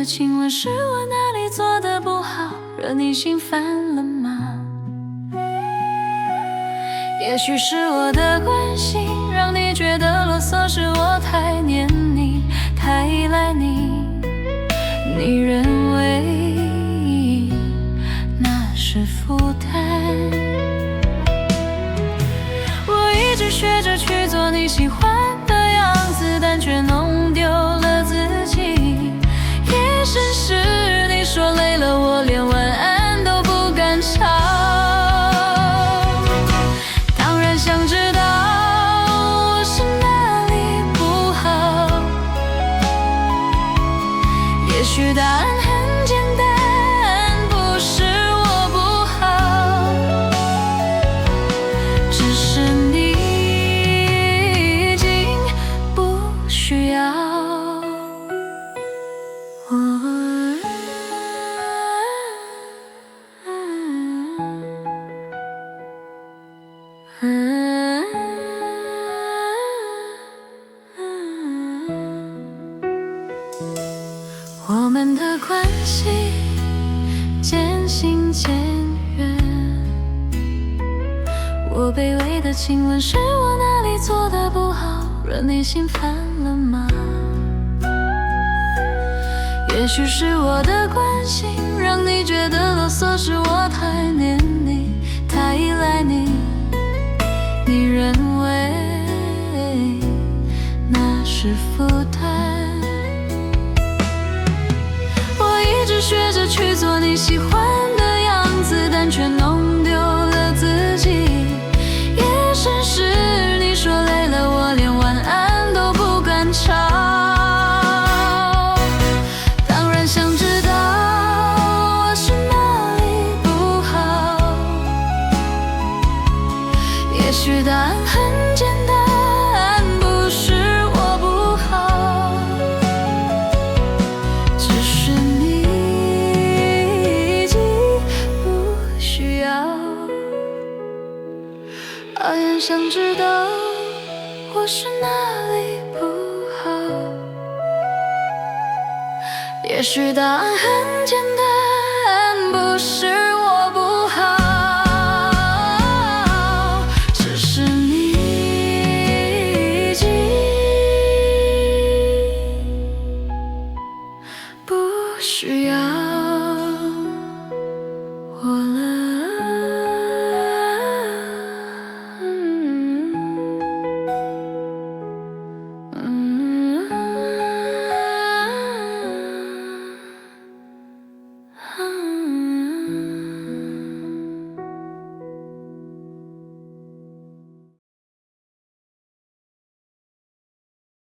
的亲吻，是我哪里做的不好，惹你心烦了吗？也许是我的关心，让你觉得啰嗦，是我太黏你，太依赖你。你认为那是负担，我一直学着去做你喜欢的样子，但却弄丢了自己。夜深时你说累了，我连晚安都不敢吵。当然想知道我是哪里不好，也许答案很简单，不是我不好，只是你已经不需要。我们的关系渐行渐远，我卑微的亲吻，是我哪里做的不好，惹你心烦了吗？也许是我的关心，让你觉得啰嗦，是我太黏你，太依赖你。你认为那是负担，我一直学着去做你喜欢的样子，但却弄丢了自己。夜深时你说累了，我连晚安都不敢吵。当然想知道我是哪里不好，也许答案很简单，不是我不好，只是你已经不需要。好像想知道我是哪里不好，也许答案很简单，不是我不好，只是你已经不需要。